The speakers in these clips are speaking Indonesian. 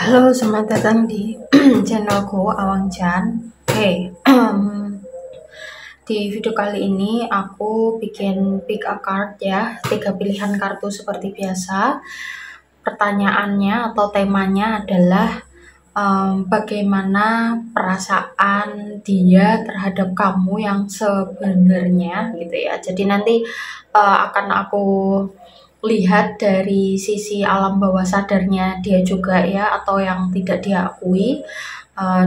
Halo, selamat datang di channelku Awang Chan. Oke, di video kali ini aku bikin pick a card ya, 3 pilihan kartu seperti biasa. Pertanyaannya atau temanya adalah bagaimana perasaan dia terhadap kamu yang sebenarnya gitu ya. Jadi nanti akan aku lihat dari sisi alam bawah sadarnya dia juga ya, atau yang tidak dia akui,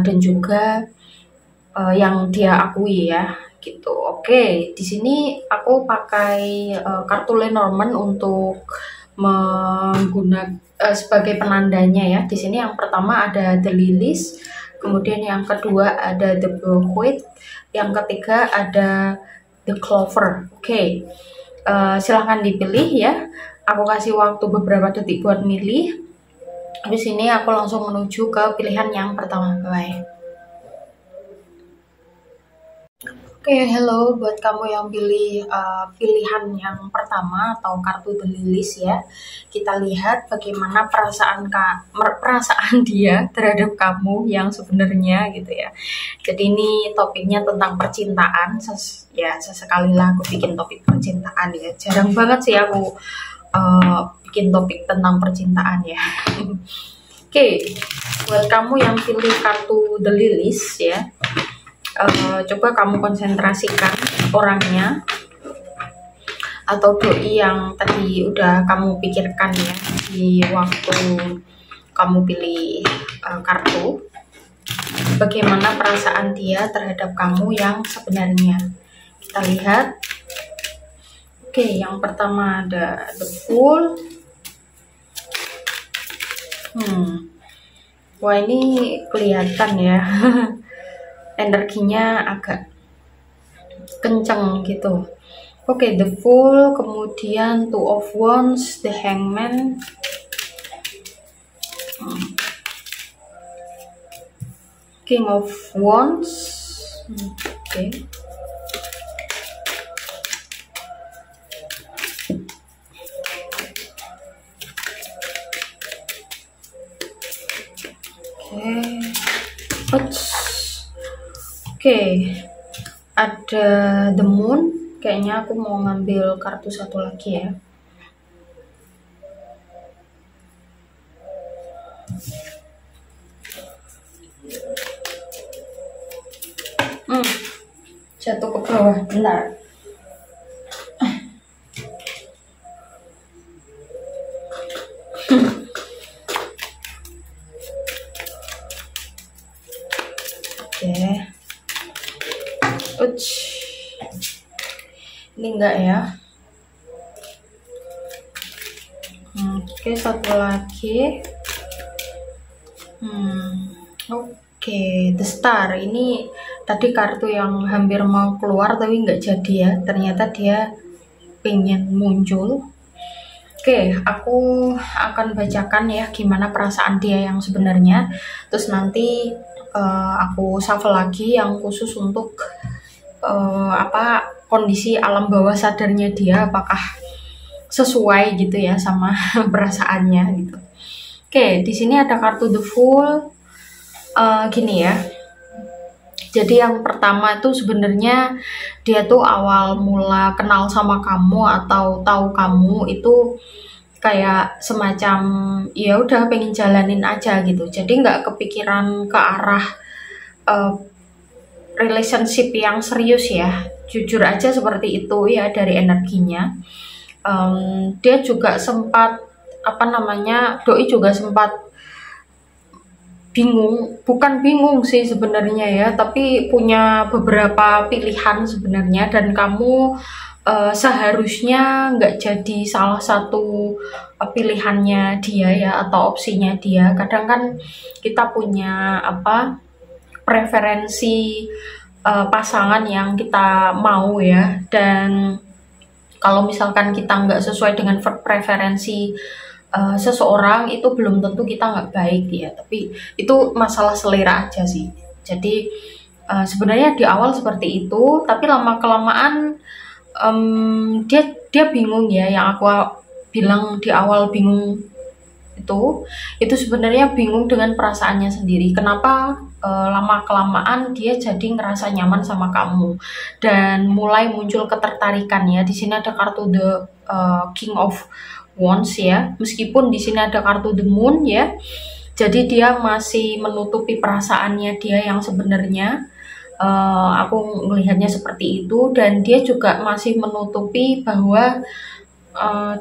dan juga yang dia akui ya gitu. Oke, di sini aku pakai kartu Lenormand untuk menggunakan sebagai penandanya ya. Di sini yang pertama ada The Lilies, kemudian yang kedua ada The Buckwheat, yang ketiga ada The Clover. Oke, silahkan dipilih ya. Aku kasih waktu beberapa detik buat milih. Habis ini aku langsung menuju ke pilihan yang pertama. Bye. Oke, hello buat kamu yang pilih pilihan yang pertama atau kartu The Lilies ya. Kita lihat bagaimana perasaan dia terhadap kamu yang sebenarnya gitu ya. Jadi ini topiknya tentang percintaan. Sesekalilah aku bikin topik percintaan ya. Jarang banget sih aku bikin topik tentang percintaan ya. Oke, buat kamu yang pilih kartu The Lilies ya, coba kamu konsentrasikan orangnya atau doi yang tadi udah kamu pikirkan ya di waktu kamu pilih kartu. Bagaimana perasaan dia terhadap kamu yang sebenarnya. Kita lihat. Oke, yang pertama ada The Fool. Wah, ini kelihatan ya. Energinya agak kenceng gitu. Oke, The Fool, kemudian Two of Wands, The Hangman, King of Wands. Oke. Oke, ada The Moon. Kayaknya aku mau ngambil kartu satu lagi ya. Jatuh ke bawah, bentar. Oke. Ini enggak ya. Oke, satu lagi. Oke, The Star. Ini tadi kartu yang hampir mau keluar tapi nggak jadi ya. Ternyata dia pengen muncul. Oke, aku akan bacakan ya gimana perasaan dia yang sebenarnya. Terus nanti aku shuffle lagi yang khusus untuk kondisi alam bawah sadarnya dia, apakah sesuai gitu ya sama perasaannya gitu. Oke, di sini ada kartu The Fool. Gini ya. Jadi yang pertama itu sebenarnya dia tuh awal mula kenal sama kamu atau tahu kamu itu kayak semacam ya udah pengen jalanin aja gitu. Jadi nggak kepikiran ke arah relationship yang serius ya. Jujur aja seperti itu ya dari energinya. Dia juga sempat doi juga sempat bingung, bukan bingung sih sebenarnya ya, tapi punya beberapa pilihan sebenarnya, dan kamu seharusnya nggak jadi salah satu pilihannya dia ya, atau opsinya dia. Kadang kan kita punya preferensi pasangan yang kita mau ya, dan kalau misalkan kita nggak sesuai dengan preferensi seseorang, itu belum tentu kita nggak baik ya, tapi itu masalah selera aja sih. Jadi sebenarnya di awal seperti itu, tapi lama kelamaan dia bingung ya, yang aku bilang di awal bingung itu sebenarnya bingung dengan perasaannya sendiri. Kenapa lama kelamaan dia jadi ngerasa nyaman sama kamu dan mulai muncul ketertarikan ya. Di sini ada kartu the King of Wands ya. Meskipun di sini ada kartu the Moon ya. Jadi dia masih menutupi perasaannya dia yang sebenarnya. Aku melihatnya seperti itu, dan dia juga masih menutupi bahwa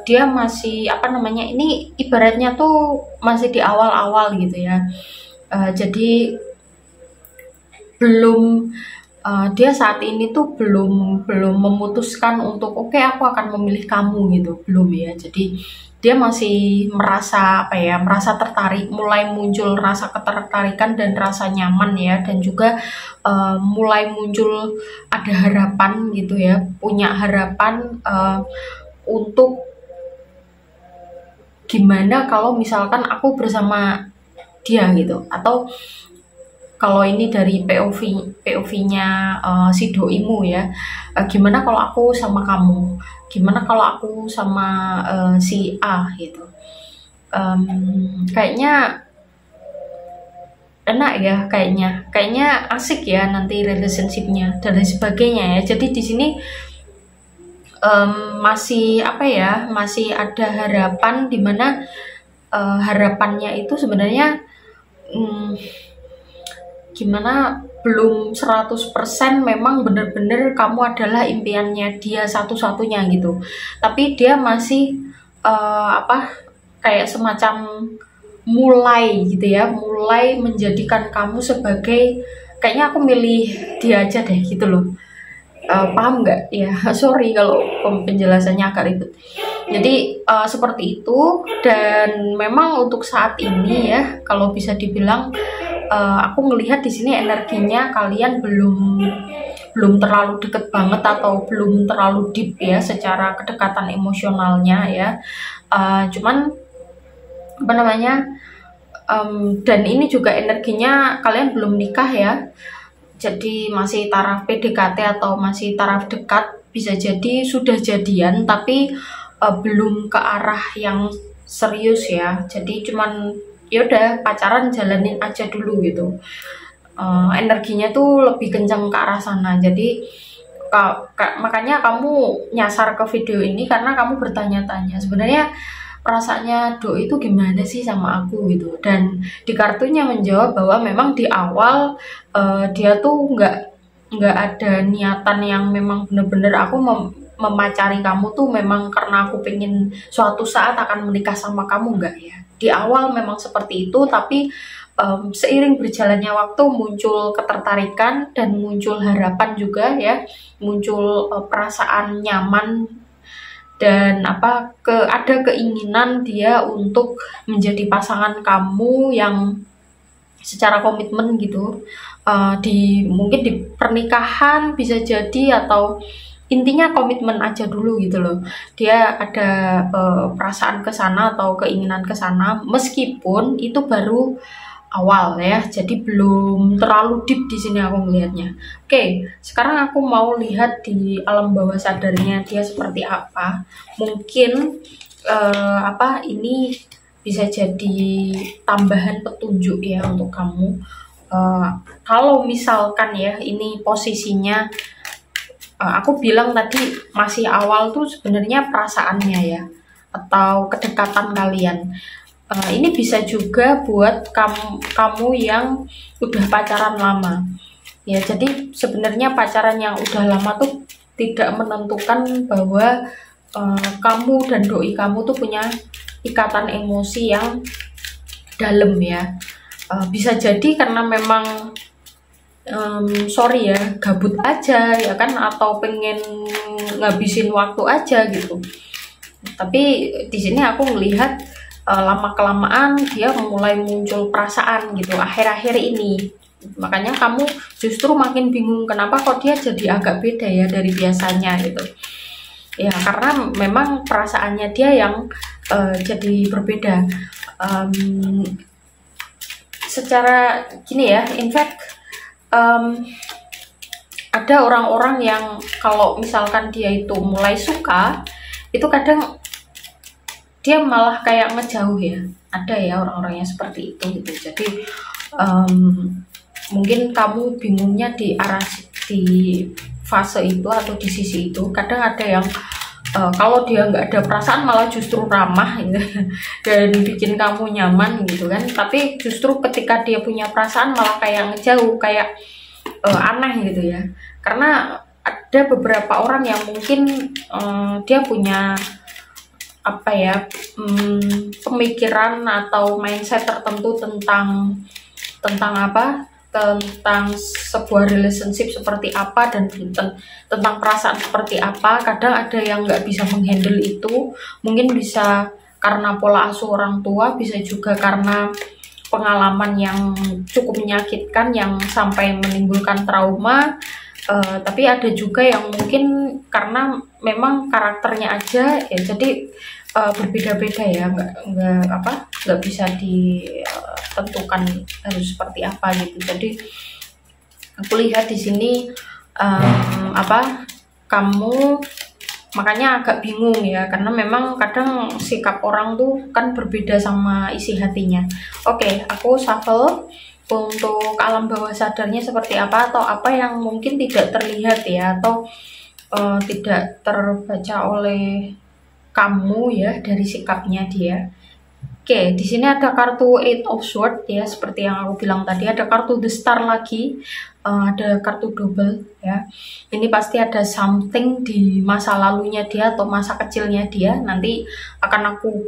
dia masih apa namanya, ini ibaratnya tuh masih di awal-awal gitu ya. Jadi belum dia saat ini tuh belum memutuskan untuk oke, aku akan memilih kamu gitu, belum ya. Jadi dia masih merasa apa ya, merasa tertarik, mulai muncul rasa ketertarikan dan rasa nyaman ya, dan juga mulai muncul ada harapan gitu ya, punya harapan untuk gimana kalau misalkan aku bersama dia gitu, atau kalau ini dari POV-nya si doimu ya, gimana kalau aku sama kamu, gimana kalau aku sama si A gitu. Kayaknya enak ya, kayaknya asik ya nanti relationship-nya dan lain sebagainya ya. Jadi di sini masih apa ya, masih ada harapan, dimana harapannya itu sebenarnya gimana, belum 100% memang bener-bener kamu adalah impiannya dia satu-satunya gitu, tapi dia masih apa, kayak semacam mulai gitu ya, mulai menjadikan kamu sebagai, kayaknya aku milih dia aja deh gitu loh. Paham nggak ya? Sorry kalau penjelasannya agak ribet. Jadi seperti itu, dan memang untuk saat ini ya, kalau bisa dibilang aku ngelihat di sini energinya kalian belum terlalu deket banget, atau belum terlalu deep ya secara kedekatan emosionalnya ya. Cuman apa namanya, dan ini juga energinya kalian belum nikah ya. Jadi masih taraf PDKT atau masih taraf dekat, bisa jadi sudah jadian tapi belum ke arah yang serius ya. Jadi cuman ya udah pacaran, jalanin aja dulu gitu. Energinya tuh lebih kencang ke arah sana. Jadi makanya kamu nyasar ke video ini karena kamu bertanya-tanya sebenarnya perasaannya Doi itu gimana sih sama aku gitu. Dan di kartunya menjawab bahwa memang di awal dia tuh nggak ada niatan yang memang bener-bener aku memacari kamu tuh memang karena aku pengen suatu saat akan menikah sama kamu, enggak ya. Di awal memang seperti itu, tapi seiring berjalannya waktu muncul ketertarikan dan muncul harapan juga ya, muncul perasaan nyaman, dan ada keinginan dia untuk menjadi pasangan kamu yang secara komitmen gitu. Mungkin di pernikahan bisa jadi, atau intinya komitmen aja dulu gitu loh. Dia ada perasaan ke sana atau keinginan ke sana, meskipun itu baru awal ya, jadi belum terlalu deep di sini aku melihatnya. Oke, sekarang aku mau lihat di alam bawah sadarnya dia seperti apa. Mungkin ini bisa jadi tambahan petunjuk ya untuk kamu. Kalau misalkan ya ini posisinya, aku bilang tadi masih awal tuh sebenarnya perasaannya ya, atau kedekatan kalian. Ini bisa juga buat kamu yang udah pacaran lama ya. Jadi sebenarnya pacaran yang udah lama tuh tidak menentukan bahwa kamu dan doi kamu tuh punya ikatan emosi yang dalam ya. Bisa jadi karena memang sorry ya, gabut aja ya kan, atau pengen ngabisin waktu aja gitu. Tapi di sini aku melihat lama kelamaan dia mulai muncul perasaan gitu akhir-akhir ini. Makanya kamu justru makin bingung kenapa kok dia jadi agak beda ya dari biasanya gitu ya, karena memang perasaannya dia yang jadi berbeda. Secara gini ya, in fact ada orang-orang yang kalau misalkan dia itu mulai suka, itu kadang dia malah kayak ngejauh ya. Ada ya orang-orang yang seperti itu gitu. Jadi mungkin kamu bingungnya di arah di fase itu atau di sisi itu. Kadang ada yang kalau dia nggak ada perasaan malah justru ramah gitu, dan bikin kamu nyaman gitu kan. Tapi justru ketika dia punya perasaan malah kayak ngejauh, kayak aneh gitu ya. Karena ada beberapa orang yang mungkin dia punya apa ya, pemikiran atau mindset tertentu tentang apa, tentang sebuah relationship seperti apa, dan tentang perasaan seperti apa. Kadang ada yang nggak bisa menghandle itu, mungkin bisa karena pola asuh orang tua, bisa juga karena pengalaman yang cukup menyakitkan yang sampai menimbulkan trauma. Tapi ada juga yang mungkin karena memang karakternya aja ya, jadi berbeda-beda ya, nggak bisa ditentukan harus seperti apa gitu. Jadi aku lihat di sini kamu makanya agak bingung ya, karena memang kadang sikap orang tuh kan berbeda sama isi hatinya. Oke, aku shuffle untuk alam bawah sadarnya seperti apa, atau apa yang mungkin tidak terlihat ya, atau tidak terbaca oleh kamu ya dari sikapnya dia. Oke, di sini ada kartu Eight of Swords ya, seperti yang aku bilang tadi. Ada kartu The Star lagi, ada kartu double ya. Ini pasti ada something di masa lalunya dia atau masa kecilnya dia. Nanti akan aku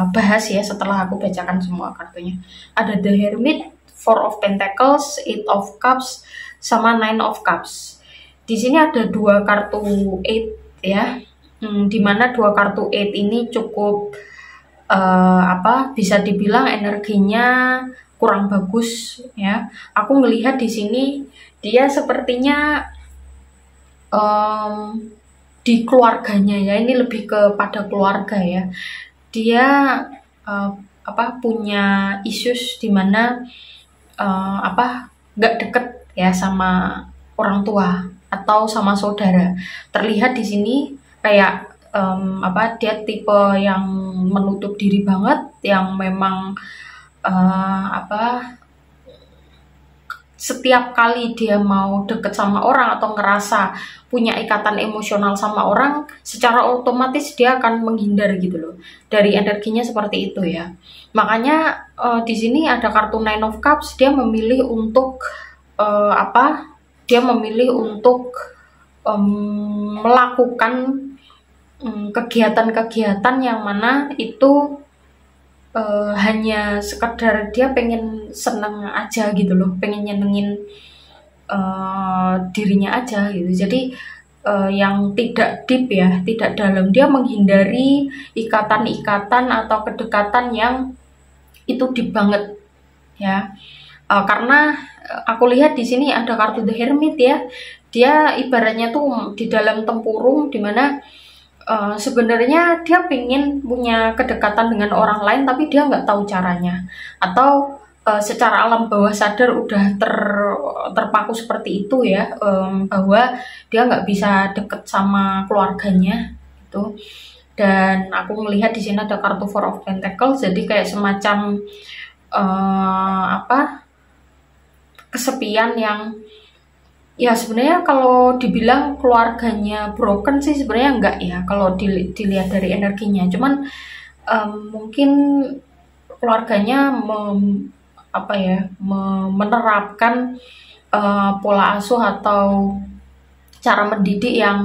bahas ya setelah aku bacakan semua kartunya. Ada The Hermit, Four of Pentacles, Eight of Cups, sama Nine of Cups. Di sini ada dua kartu Eight ya. Dimana dua kartu 8 ini cukup bisa dibilang energinya kurang bagus ya. Aku ngelihat di sini dia sepertinya di keluarganya ya, ini lebih kepada keluarga ya. Dia punya issues dimana nggak deket ya sama orang tua atau sama saudara. Terlihat di sini kayak dia tipe yang menutup diri banget, yang memang setiap kali dia mau deket sama orang atau ngerasa punya ikatan emosional sama orang, secara otomatis dia akan menghindar gitu loh. Dari energinya seperti itu ya. Makanya di sini ada kartu Nine of Cups, dia memilih untuk melakukan kegiatan-kegiatan yang mana itu hanya sekedar dia pengen seneng aja gitu loh, pengen nyenengin dirinya aja gitu. Jadi yang tidak deep ya, tidak dalam. Dia menghindari ikatan-ikatan atau kedekatan yang itu deep banget ya. Karena aku lihat di sini ada kartu The Hermit ya. Dia ibaratnya tuh di dalam tempurung, dimana sebenarnya dia pengen punya kedekatan dengan orang lain, tapi dia nggak tahu caranya, atau secara alam bawah sadar udah terpaku seperti itu ya, bahwa dia nggak bisa deket sama keluarganya itu. Dan aku melihat di sini ada kartu Four of Pentacles, jadi kayak semacam kesepian yang ya sebenarnya kalau dibilang keluarganya broken sih sebenarnya enggak ya, kalau dilihat dari energinya. Cuman mungkin keluarganya menerapkan pola asuh atau cara mendidik yang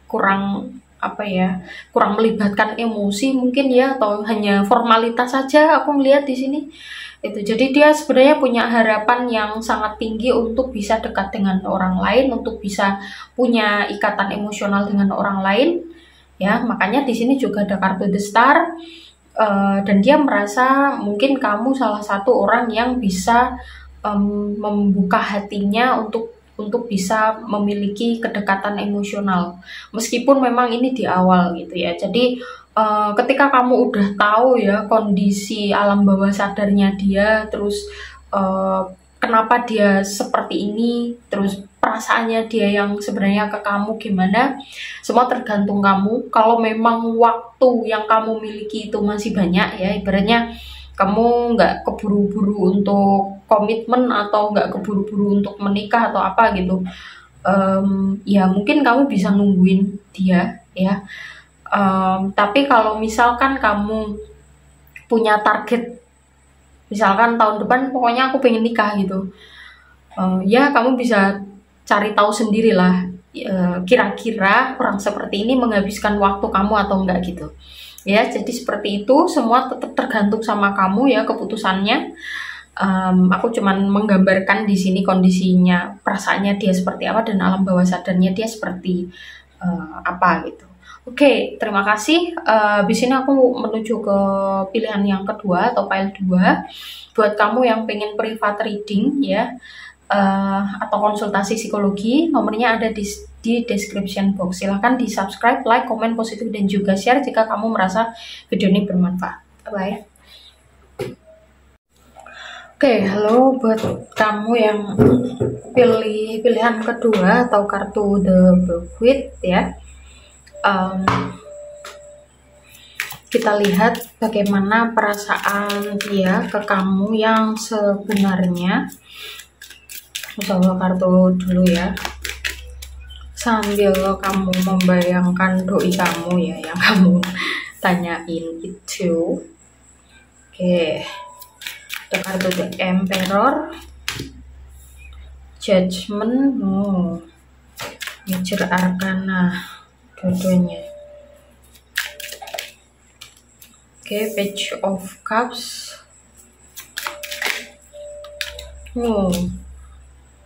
kurang melibatkan emosi mungkin ya, atau hanya formalitas saja. Aku melihat di sini itu. Jadi dia sebenarnya punya harapan yang sangat tinggi untuk bisa dekat dengan orang lain, untuk bisa punya ikatan emosional dengan orang lain ya. Makanya di sini juga ada kartu The Star, dan dia merasa mungkin kamu salah satu orang yang bisa membuka hatinya untuk bisa memiliki kedekatan emosional, meskipun memang ini di awal gitu ya. Jadi ketika kamu udah tahu ya kondisi alam bawah sadarnya dia, terus kenapa dia seperti ini, terus perasaannya dia yang sebenarnya ke kamu gimana, semua tergantung kamu. Kalau memang waktu yang kamu miliki itu masih banyak ya, ibaratnya kamu nggak keburu-buru untuk komitmen atau nggak keburu-buru untuk menikah atau apa gitu, ya mungkin kamu bisa nungguin dia ya. Tapi kalau misalkan kamu punya target, misalkan tahun depan pokoknya aku pengen nikah gitu, ya kamu bisa cari tahu sendirilah, kira-kira orang seperti ini menghabiskan waktu kamu atau enggak gitu ya. Jadi seperti itu, semua tetap tergantung sama kamu ya keputusannya. Aku cuman menggambarkan di sini kondisinya, perasaannya dia seperti apa dan alam bawah sadarnya dia seperti apa gitu. Oke, terima kasih. Habis ini aku menuju ke pilihan yang kedua atau file 2. Buat kamu yang pengen private reading ya, atau konsultasi psikologi, nomornya ada di description box. Silahkan di subscribe, like, komen positif, dan juga share jika kamu merasa video ini bermanfaat. Bye. Oke, halo buat kamu yang pilih pilihan kedua atau kartu The Bequest ya. Kita lihat bagaimana perasaan dia ke kamu yang sebenarnya. Coba kartu dulu ya, sambil kamu membayangkan doi kamu ya yang kamu tanyain itu. Oke, ada kartu The Emperor, Judgment, Major Arcana dua-duanya. Oke, Page of Cups,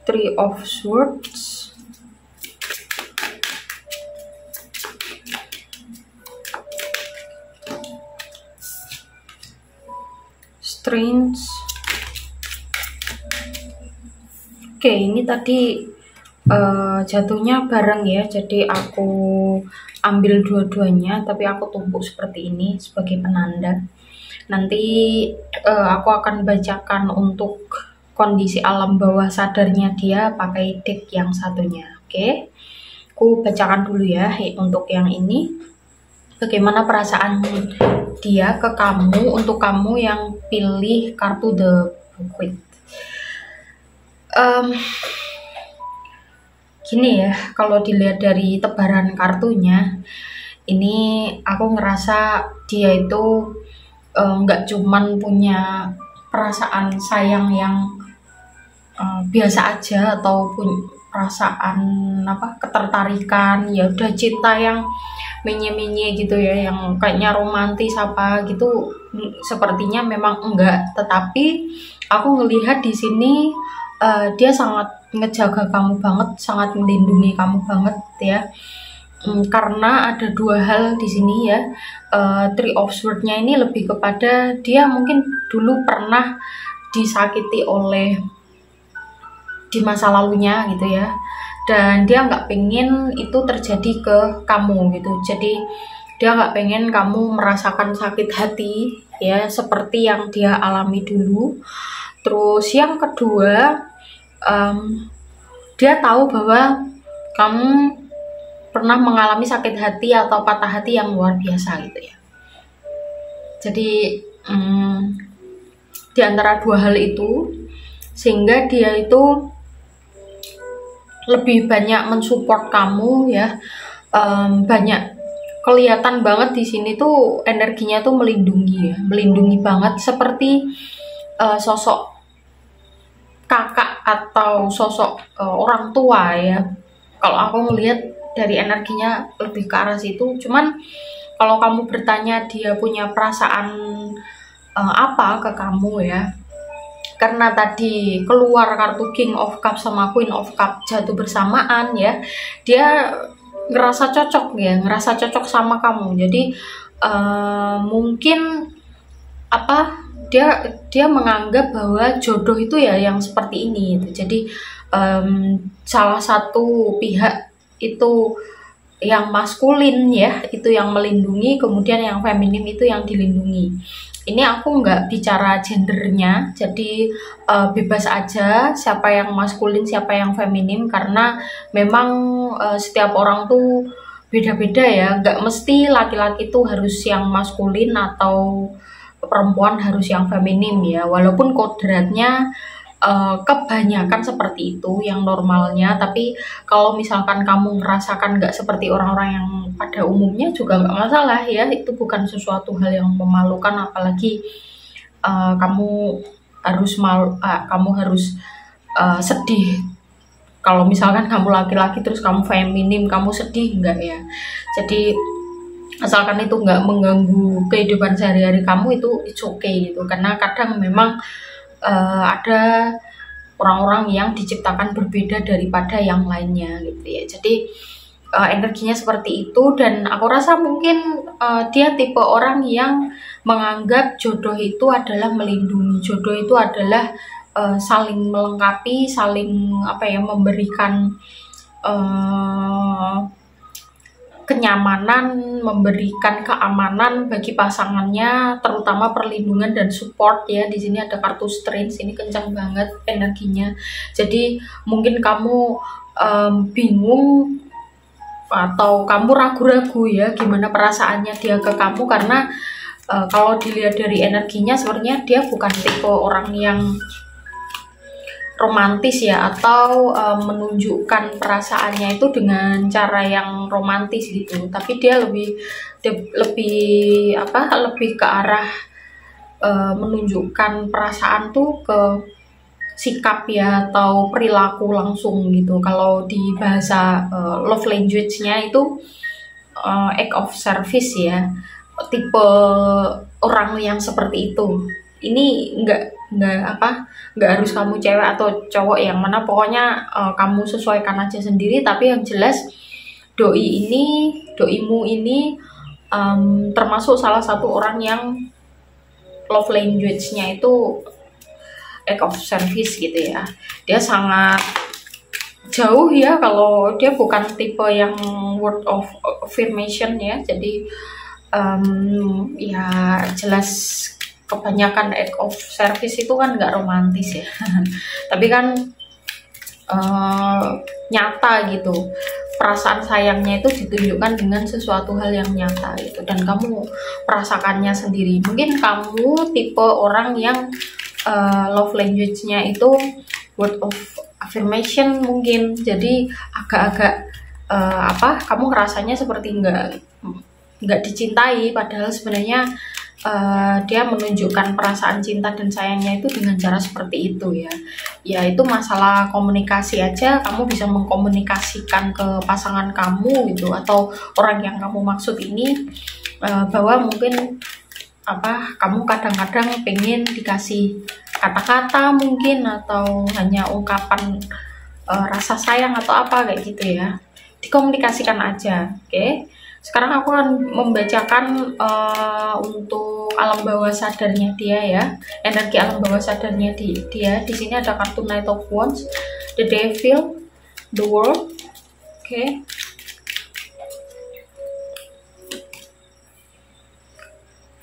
Three of Swords, Strange. Oke, ini tadi jatuhnya bareng ya, jadi aku ambil dua-duanya, tapi aku tumpuk seperti ini sebagai penanda. Nanti aku akan bacakan untuk kondisi alam bawah sadarnya dia pakai deck yang satunya. Oke, aku bacakan dulu ya untuk yang ini. Bagaimana perasaan dia ke kamu untuk kamu yang pilih kartu The Bequest. Gini ya, kalau dilihat dari tebaran kartunya, ini aku ngerasa dia itu nggak cuman punya perasaan sayang yang biasa aja, ataupun perasaan ketertarikan, ya udah cinta yang menye-menye gitu ya, yang kayaknya romantis apa gitu, sepertinya memang enggak. Tetapi aku ngelihat di sini dia sangat ngejaga kamu banget, sangat melindungi kamu banget ya. Karena ada dua hal di sini ya. Three of Swords-nya ini lebih kepada dia mungkin dulu pernah disakiti di masa lalunya gitu ya, dan dia nggak pengen itu terjadi ke kamu gitu. Jadi dia nggak pengen kamu merasakan sakit hati ya seperti yang dia alami dulu. Terus yang kedua, dia tahu bahwa kamu pernah mengalami sakit hati atau patah hati yang luar biasa gitu ya. Jadi di antara dua hal itu, sehingga dia itu lebih banyak mensupport kamu ya. Banyak kelihatan banget di sini tuh energinya tuh melindungi ya, melindungi banget, seperti sosok kakak atau sosok orang tua ya. Kalau aku ngelihat dari energinya lebih ke arah situ. Cuman kalau kamu bertanya dia punya perasaan apa ke kamu ya, karena tadi keluar kartu King of Cups sama Queen of Cups jatuh bersamaan ya, dia ngerasa cocok ya, ngerasa cocok sama kamu. Jadi mungkin dia menganggap bahwa jodoh itu ya yang seperti ini gitu. Jadi salah satu pihak itu yang maskulin ya, itu yang melindungi, kemudian yang feminim itu yang dilindungi. Ini aku nggak bicara gendernya, jadi bebas aja siapa yang maskulin, siapa yang feminim, karena memang setiap orang tuh beda-beda ya. Nggak mesti laki-laki tuh harus yang maskulin atau perempuan harus yang feminim ya. Walaupun kodratnya kebanyakan seperti itu yang normalnya, tapi kalau misalkan kamu merasakan nggak seperti orang-orang yang pada umumnya juga nggak masalah ya, itu bukan sesuatu hal yang memalukan, apalagi kamu harus kamu harus sedih kalau misalkan kamu laki-laki terus kamu feminim, kamu sedih enggak ya. Jadi asalkan itu nggak mengganggu kehidupan sehari-hari kamu, itu it's okay gitu, karena kadang memang ada orang-orang yang diciptakan berbeda daripada yang lainnya gitu ya. Jadi energinya seperti itu, dan aku rasa mungkin dia tipe orang yang menganggap jodoh itu adalah melindungi, jodoh itu adalah saling melengkapi, saling apa ya, memberikan kenyamanan, memberikan keamanan bagi pasangannya, terutama perlindungan dan support ya. Di sini ada kartu Strength, ini kencang banget energinya. Jadi mungkin kamu bingung atau kamu ragu-ragu ya gimana perasaannya dia ke kamu, karena kalau dilihat dari energinya sebenarnya dia bukan tipe orang yang romantis ya, atau menunjukkan perasaannya itu dengan cara yang romantis gitu, tapi dia lebih ke arah menunjukkan perasaan tuh ke sikap ya, atau perilaku langsung gitu. Kalau di bahasa love language-nya itu act of service ya, tipe orang yang seperti itu. Ini nggak harus kamu cewek atau cowok yang mana, pokoknya kamu sesuaikan aja sendiri. Tapi yang jelas doimu ini termasuk salah satu orang yang love language-nya itu act of service gitu ya. Dia sangat jauh ya kalau dia bukan tipe yang word of affirmation ya. Jadi ya jelas kebanyakan act of service itu kan nggak romantis ya. Tapi kan nyata gitu, perasaan sayangnya itu ditunjukkan dengan sesuatu hal yang nyata gitu, dan kamu merasakannya sendiri. Mungkin kamu tipe orang yang love language-nya itu word of affirmation mungkin, jadi agak-agak kamu ngerasanya seperti nggak dicintai, padahal sebenarnya dia menunjukkan perasaan cinta dan sayangnya itu dengan cara seperti itu ya. Ya itu masalah komunikasi aja, kamu bisa mengkomunikasikan ke pasangan kamu gitu, atau orang yang kamu maksud ini bahwa mungkin kamu kadang-kadang pengen dikasih kata-kata mungkin, atau hanya ungkapan rasa sayang atau apa kayak gitu ya. Dikomunikasikan aja, oke? Sekarang aku akan membacakan untuk alam bawah sadarnya dia ya, energi alam bawah sadarnya dia. Di sini ada kartu Knight of Wands, The Devil, The World, oke.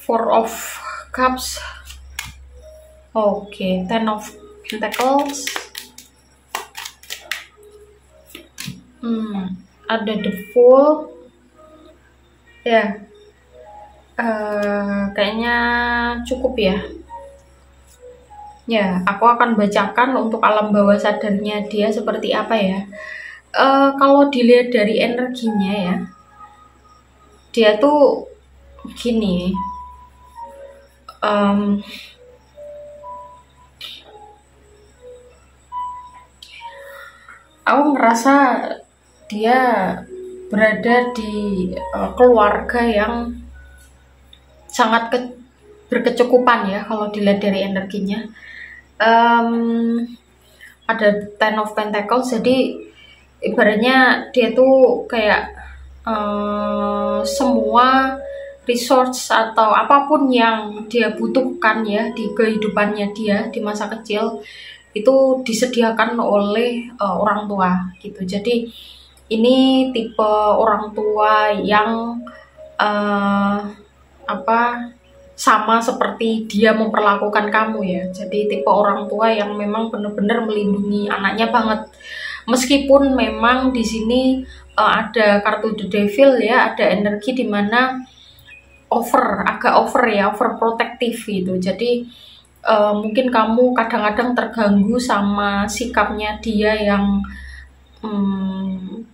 Four of Cups, oke. Ten of Pentacles, ada The Fool ya. Kayaknya cukup ya. Ya, aku akan bacakan untuk alam bawah sadarnya dia seperti apa ya. Kalau dilihat dari energinya ya, dia tuh gini. Aku ngerasa dia berada di keluarga yang sangat berkecukupan ya kalau dilihat dari energinya. Ada Ten of Pentacles, jadi ibaratnya dia tuh kayak semua resource atau apapun yang dia butuhkan ya di kehidupannya dia di masa kecil itu disediakan oleh orang tua gitu. Jadi ini tipe orang tua yang sama seperti dia memperlakukan kamu ya. Jadi tipe orang tua yang memang benar-benar melindungi anaknya banget. Meskipun memang di sini ada kartu The Devil ya, ada energi di mana agak over ya, overprotective gitu. Jadi mungkin kamu kadang-kadang terganggu sama sikapnya dia yang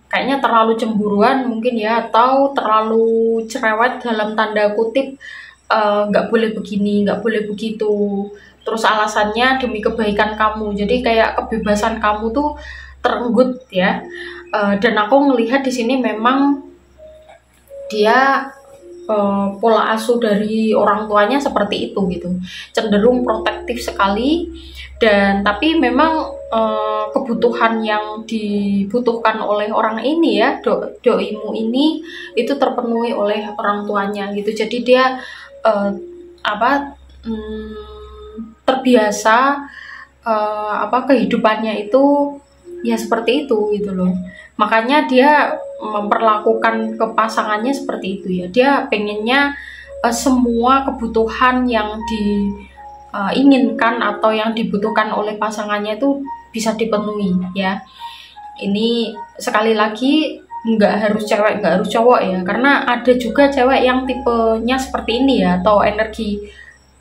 kayaknya terlalu cemburuan mungkin ya, atau terlalu cerewet dalam tanda kutip, nggak boleh begini, nggak boleh begitu. Terus alasannya demi kebaikan kamu. Jadi kayak kebebasan kamu tuh terenggut ya. Dan aku melihat di sini memang dia pola asuh dari orang tuanya seperti itu gitu, cenderung protektif sekali. Dan tapi memang kebutuhan yang dibutuhkan oleh orang ini ya, doimu ini itu terpenuhi oleh orang tuanya gitu. Jadi dia terbiasa kehidupannya itu ya seperti itu gitu loh. Makanya dia memperlakukan ke pasangannya seperti itu ya. Dia pengennya semua kebutuhan yang diinginkan atau yang dibutuhkan oleh pasangannya itu bisa dipenuhi ya. Ini sekali lagi nggak harus cewek, nggak harus cowok ya, karena ada juga cewek yang tipenya seperti ini ya, atau energi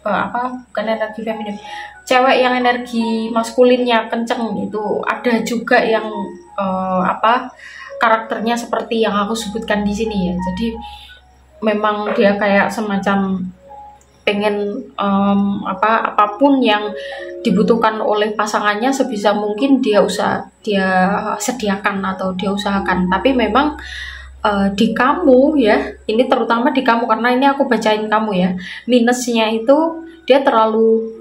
bukan energi feminim, cewek yang energi maskulinnya kenceng itu ada juga yang karakternya seperti yang aku sebutkan di sini ya. Jadi memang dia kayak semacam pengen apapun yang dibutuhkan oleh pasangannya sebisa mungkin dia sediakan atau dia usahakan. Tapi memang di kamu ya, ini terutama di kamu, karena ini aku bacain kamu ya, minusnya itu dia terlalu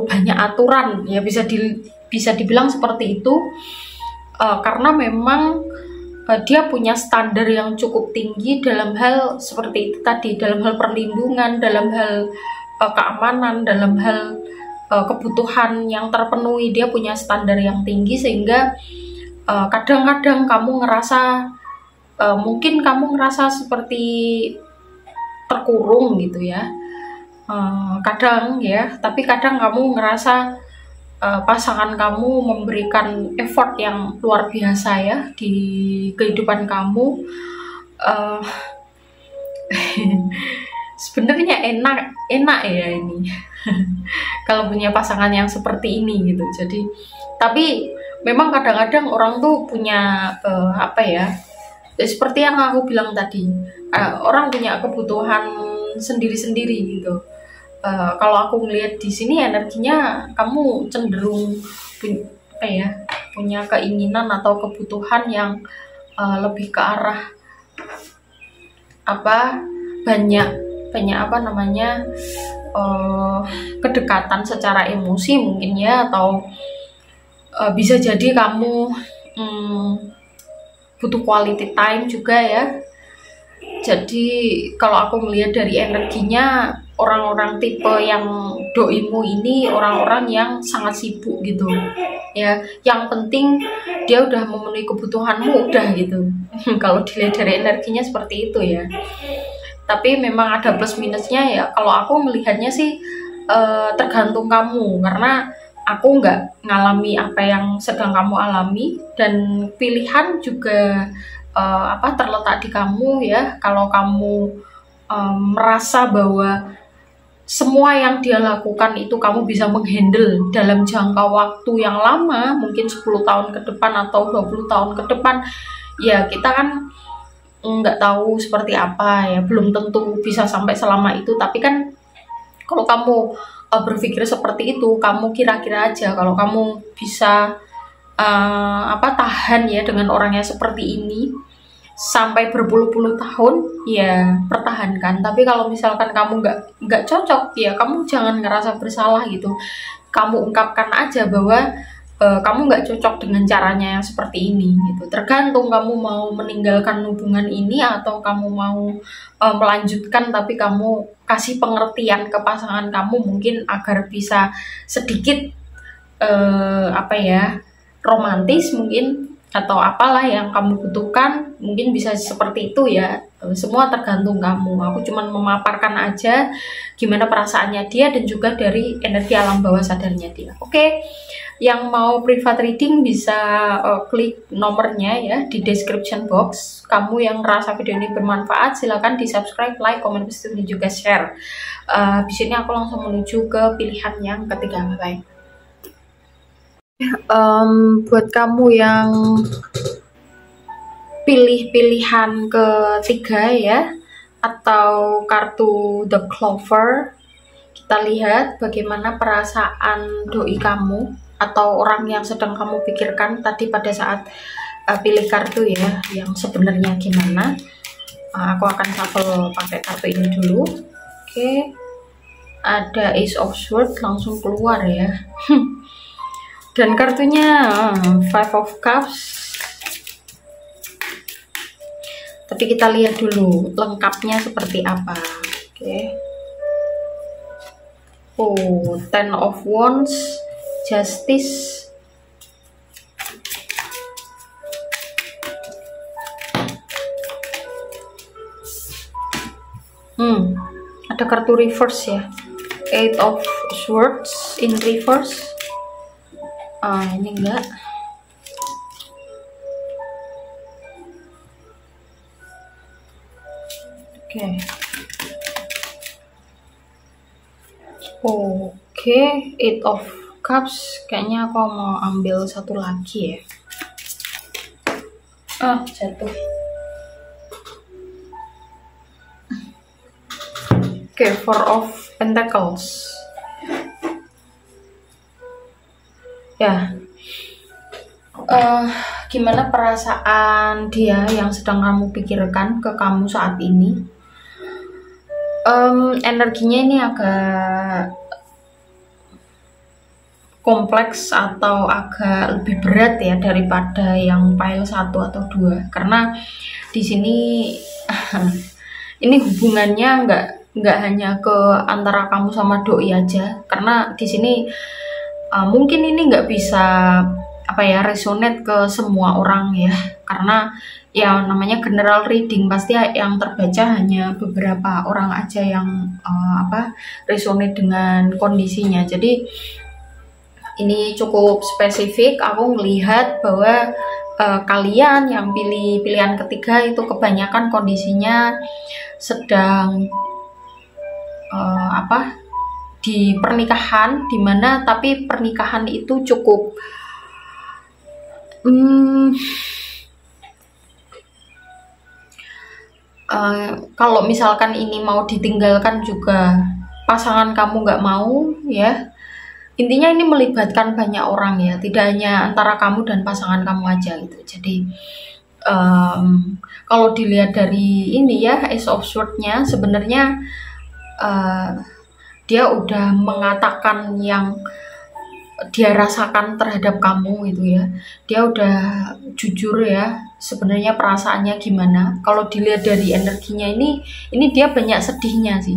banyak aturan ya, bisa dibilang seperti itu. Karena memang dia punya standar yang cukup tinggi dalam hal seperti itu tadi, dalam hal perlindungan, dalam hal keamanan, dalam hal kebutuhan yang terpenuhi. Dia punya standar yang tinggi sehingga kadang-kadang kamu ngerasa mungkin kamu ngerasa seperti terkurung gitu ya, kadang ya. Tapi kadang kamu ngerasa pasangan kamu memberikan effort yang luar biasa ya di kehidupan kamu. Sebenarnya enak ya ini kalau punya pasangan yang seperti ini gitu. Jadi tapi memang kadang-kadang orang tuh punya seperti yang aku bilang tadi, orang punya kebutuhan sendiri-sendiri gitu. Kalau aku ngelihat di sini energinya kamu cenderung punya keinginan atau kebutuhan yang lebih ke arah kedekatan secara emosi mungkin ya, atau bisa jadi kamu butuh quality time juga ya. Jadi kalau aku melihat dari energinya, orang-orang tipe yang doimu ini orang-orang yang sangat sibuk gitu ya. Yang penting dia udah memenuhi kebutuhanmu udah gitu. Kalau dilihat dari energinya seperti itu ya. Tapi memang ada plus minusnya ya. Kalau aku melihatnya sih tergantung kamu, karena aku nggak ngalami apa yang sedang kamu alami, dan pilihan juga terletak di kamu ya. Kalau kamu merasa bahwa semua yang dia lakukan itu kamu bisa menghandle dalam jangka waktu yang lama, mungkin 10 tahun ke depan atau 20 tahun ke depan, ya kita kan nggak tahu seperti apa ya, belum tentu bisa sampai selama itu. Tapi kan kalau kamu berpikir seperti itu, kamu kira-kira aja kalau kamu bisa tahan ya dengan orang yang seperti ini sampai berpuluh-puluh tahun, ya pertahankan. Tapi kalau misalkan kamu nggak cocok, ya kamu jangan ngerasa bersalah gitu. Kamu ungkapkan aja bahwa kamu nggak cocok dengan caranya yang seperti ini gitu. Tergantung kamu mau meninggalkan hubungan ini atau kamu mau melanjutkan, tapi kamu kasih pengertian ke pasangan kamu mungkin agar bisa sedikit romantis mungkin. atau apalah yang kamu butuhkan, mungkin bisa seperti itu ya. Semua tergantung kamu. Aku cuman memaparkan aja gimana perasaannya dia dan juga dari energi alam bawah sadarnya dia. Oke, yang mau private reading bisa klik nomornya ya di description box. Kamu yang ngerasa video ini bermanfaat, silahkan di subscribe, like, komen, dan juga share. Di sini aku langsung menuju ke pilihan yang ketiga. Bye. Buat kamu yang pilih pilihan ketiga ya, atau kartu The Clover, kita lihat bagaimana perasaan doi kamu atau orang yang sedang kamu pikirkan tadi pada saat pilih kartu ya, yang sebenarnya gimana. Aku akan shuffle pakai kartu ini dulu. Oke, ada Ace of Swords langsung keluar ya. Dan kartunya Five of Cups. Tapi kita lihat dulu lengkapnya seperti apa. Oke. Oh, Ten of Wands, Justice. Ada kartu reverse ya. Eight of Swords in reverse. Ini enggak. Oke, Eight of Cups. Kayaknya aku mau ambil satu lagi ya. Jatuh. Oke, Four of Pentacles. Ya, gimana perasaan dia yang sedang kamu pikirkan ke kamu saat ini? Energinya ini agak kompleks atau agak lebih berat ya daripada yang pile 1 atau 2, karena di sini ini hubungannya nggak hanya ke antara kamu sama doi aja, karena di sini mungkin ini nggak bisa resonate ke semua orang ya, karena ya namanya general reading, pasti yang terbaca hanya beberapa orang aja yang resonate dengan kondisinya. Jadi ini cukup spesifik. Aku melihat bahwa kalian yang pilih pilihan ketiga itu kebanyakan kondisinya sedang di pernikahan, dimana tapi pernikahan itu cukup kalau misalkan ini mau ditinggalkan juga pasangan kamu nggak mau ya. Intinya ini melibatkan banyak orang ya, tidak hanya antara kamu dan pasangan kamu aja gitu. Jadi kalau dilihat dari ini ya, Ace of Swords-nya sebenarnya dia udah mengatakan yang dia rasakan terhadap kamu gitu ya. Dia udah jujur ya sebenarnya perasaannya gimana. Kalau dilihat dari energinya ini dia banyak sedihnya sih.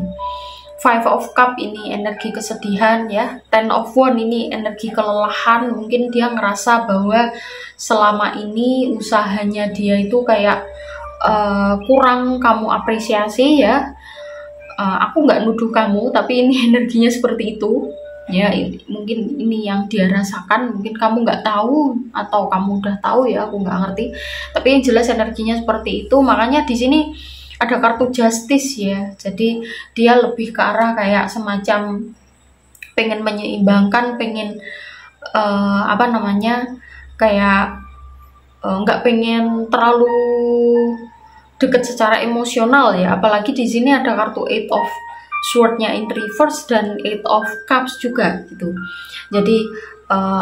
Five of Cup ini energi kesedihan ya. Ten of Wands ini energi kelelahan. Mungkin dia ngerasa bahwa selama ini usahanya dia itu kayak kurang kamu apresiasi ya. Aku nggak nuduh kamu, tapi ini energinya seperti itu ya. Mungkin ini yang dia rasakan, mungkin kamu nggak tahu atau kamu udah tahu ya, aku nggak ngerti, tapi yang jelas energinya seperti itu. Makanya di sini ada kartu Justice ya, jadi dia lebih ke arah kayak semacam pengen menyeimbangkan, pengen kayak nggak pengen terlalu deket secara emosional ya. Apalagi di sini ada kartu Eight of Swords-nya in reverse dan Eight of Cups juga gitu. Jadi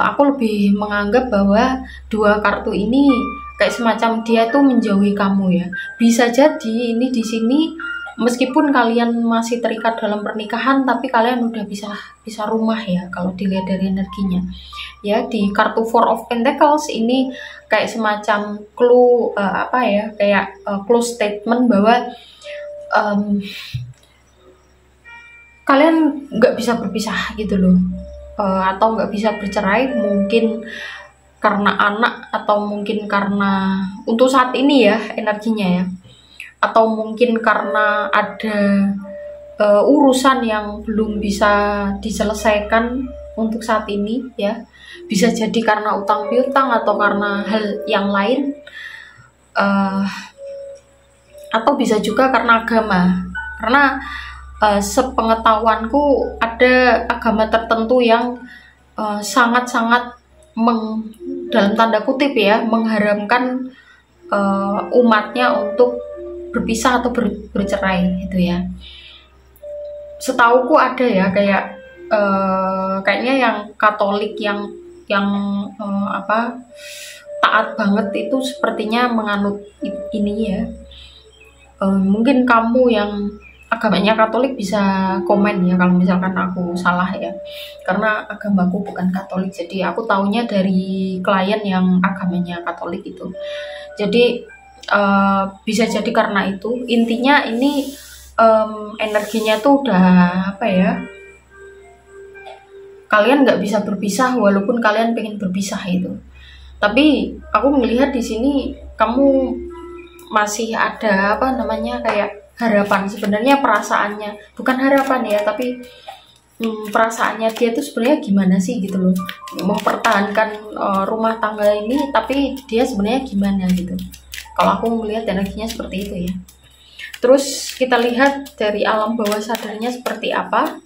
aku lebih menganggap bahwa dua kartu ini kayak semacam dia tuh menjauhi kamu ya. Bisa jadi ini di sini meskipun kalian masih terikat dalam pernikahan, tapi kalian udah bisa rumah ya kalau dilihat dari energinya. Ya, di kartu Four of Pentacles ini kayak semacam clue close statement bahwa kalian nggak bisa berpisah gitu loh, atau nggak bisa bercerai. Mungkin karena anak, atau mungkin karena untuk saat ini ya energinya ya, atau mungkin karena ada urusan yang belum bisa diselesaikan untuk saat ini ya. Bisa jadi karena utang piutang atau karena hal yang lain, atau bisa juga karena agama. Karena sepengetahuanku ada agama tertentu yang sangat-sangat dalam tanda kutip ya, mengharamkan umatnya untuk berpisah atau bercerai gitu ya. Setauku ada ya, kayaknya yang Katolik yang taat banget itu sepertinya menganut ini ya. Mungkin kamu yang agamanya Katolik bisa komen ya kalau misalkan aku salah ya, karena agamaku bukan Katolik, jadi aku taunya dari klien yang agamanya Katolik itu. Jadi bisa jadi karena itu. Intinya ini energinya tuh udah apa ya, kalian nggak bisa berpisah walaupun kalian pengen berpisah itu. Tapi aku melihat di sini kamu masih ada apa namanya, kayak harapan. Sebenarnya perasaannya bukan harapan ya, tapi perasaannya dia tuh sebenarnya gimana sih gitu loh, mempertahankan rumah tangga ini, tapi dia sebenarnya gimana gitu. Kalau aku melihat energinya seperti itu ya. Terus kita lihat dari alam bawah sadarnya seperti apa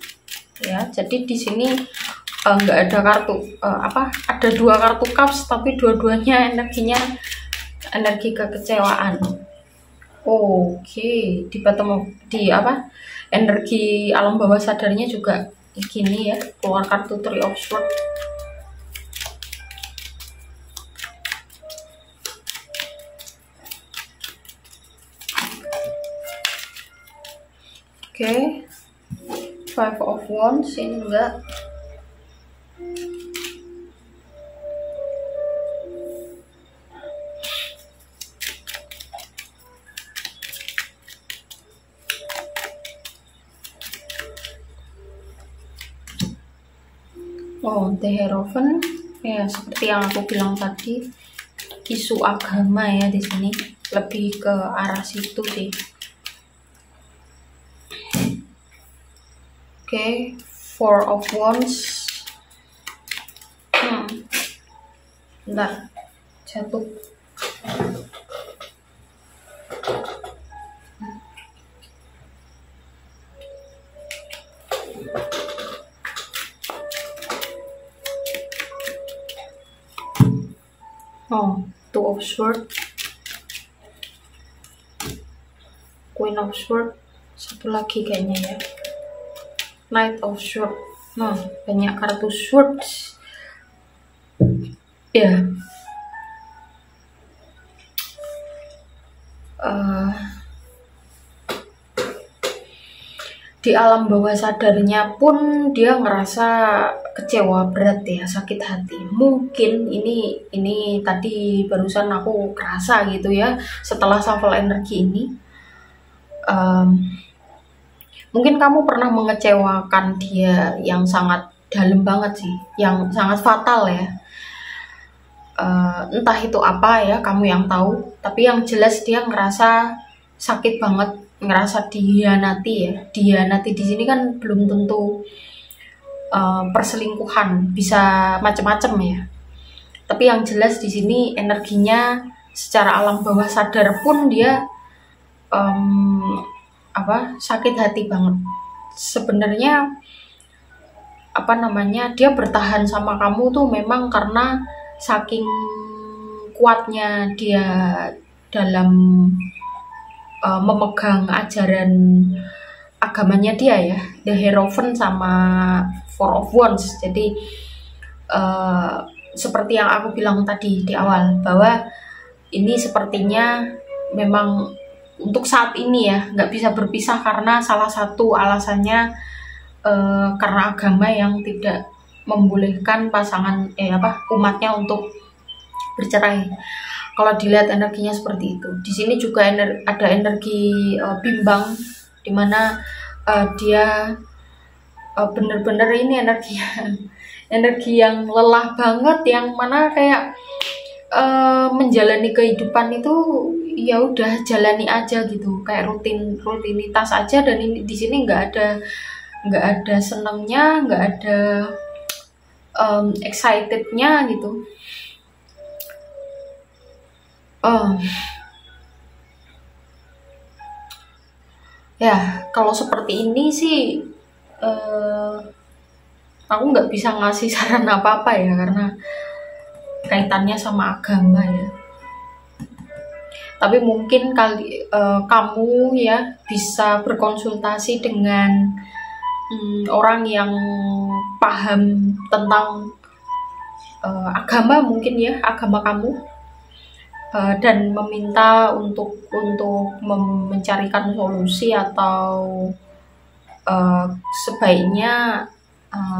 ya. Jadi di sini nggak ada kartu ada 2 kartu cups, tapi dua-duanya energinya energi kekecewaan. Oke, di energi alam bawah sadarnya juga gini ya, keluar kartu Three of Swords. Oke, Five of Wands ini enggak. The Hierophant ya, seperti yang aku bilang tadi, isu agama ya di sini, lebih ke arah situ sih. Oke, Four of Wands. Bentar, jatuh. Two of Swords, Queen of Swords, satu lagi kayaknya ya, Knight of Swords. Banyak kartu swords ya. Di alam bawah sadarnya pun dia ngerasa kecewa berat ya, sakit hati. Mungkin ini tadi barusan aku kerasa gitu ya, setelah shuffle energi ini. Mungkin kamu pernah mengecewakan dia yang sangat dalam banget sih, yang sangat fatal ya. Entah itu apa ya, kamu yang tahu. Tapi yang jelas dia ngerasa sakit banget, ngerasa dihianati ya. Dihianati di sini kan belum tentu perselingkuhan, bisa macam-macam ya. Tapi yang jelas di sini energinya secara alam bawah sadar pun dia sakit hati banget. Sebenarnya dia bertahan sama kamu tuh memang karena saking kuatnya dia dalam memegang ajaran agamanya dia ya, The Hierophant sama Four of Wands. Jadi seperti yang aku bilang tadi di awal, bahwa ini sepertinya memang untuk saat ini ya nggak bisa berpisah, karena salah satu alasannya karena agama yang tidak membolehkan pasangan umatnya untuk bercerai. Kalau dilihat energinya seperti itu. Di sini juga ada energi bimbang, dimana dia bener-bener ini energinya energi yang lelah banget, yang mana kayak menjalani kehidupan itu ya udah jalani aja gitu, kayak rutinitas aja. Dan ini di sini nggak ada senangnya, nggak ada excitednya gitu. Ya kalau seperti ini sih aku nggak bisa ngasih saran apa-apa ya, karena kaitannya sama agama ya. Tapi mungkin kamu ya bisa berkonsultasi dengan orang yang paham tentang agama, mungkin ya agama kamu, dan meminta untuk mencarikan solusi, atau sebaiknya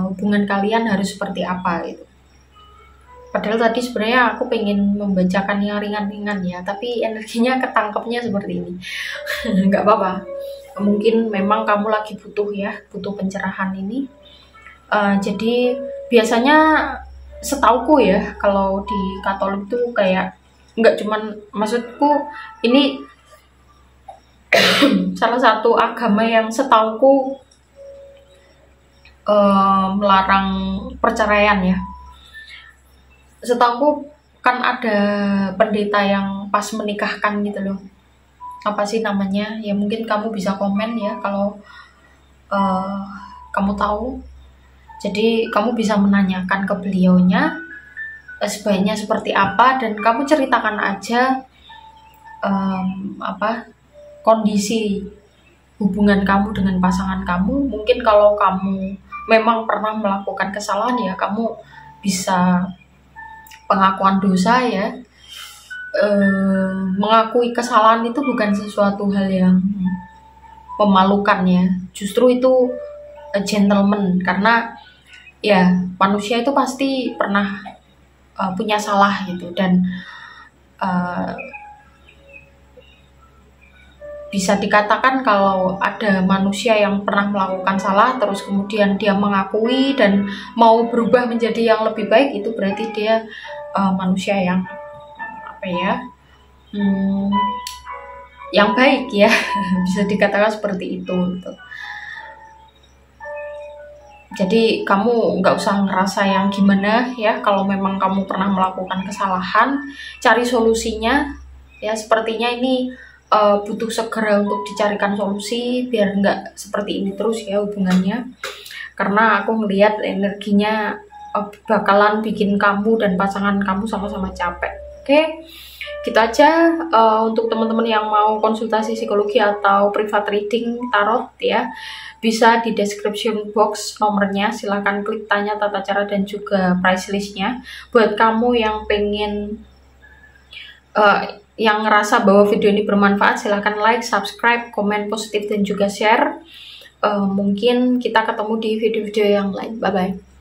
hubungan kalian harus seperti apa gitu. Padahal tadi sebenarnya aku pengen membacakan yang ringan-ringan ya, tapi energinya ketangkepnya seperti ini. Nggak apa-apa, mungkin memang kamu lagi butuh pencerahan ini. Jadi biasanya setauku ya, kalau di Katolik tuh kayak nggak cuman, maksudku ini salah satu agama yang setauku melarang perceraian ya. Setauku kan ada pendeta yang pas menikahkan gitu loh. Apa sih namanya? Ya mungkin kamu bisa komen ya kalau kamu tahu. Jadi kamu bisa menanyakan ke beliaunya sebaiknya seperti apa, dan kamu ceritakan aja kondisi hubungan kamu dengan pasangan kamu. Mungkin kalau kamu memang pernah melakukan kesalahan ya, kamu bisa pengakuan dosa ya. Mengakui kesalahan itu bukan sesuatu hal yang memalukan ya, justru itu gentleman, karena ya manusia itu pasti pernah punya salah gitu. Dan bisa dikatakan kalau ada manusia yang pernah melakukan salah terus kemudian dia mengakui dan mau berubah menjadi yang lebih baik, itu berarti dia manusia yang yang baik ya. Bisa dikatakan seperti itu gitu. Jadi kamu nggak usah ngerasa yang gimana ya, kalau memang kamu pernah melakukan kesalahan, cari solusinya ya. Sepertinya ini butuh segera untuk dicarikan solusi biar nggak seperti ini terus ya hubungannya, karena aku melihat energinya bakalan bikin kamu dan pasangan kamu sama-sama capek. Oke, gitu aja untuk teman-teman yang mau konsultasi psikologi atau private reading tarot ya, bisa di description box nomornya, silahkan klik tanya tata cara dan juga price listnya. Buat kamu yang pengen yang ngerasa bahwa video ini bermanfaat, silahkan like, subscribe, komen positif dan juga share. Mungkin kita ketemu di video-video yang lain. Bye bye.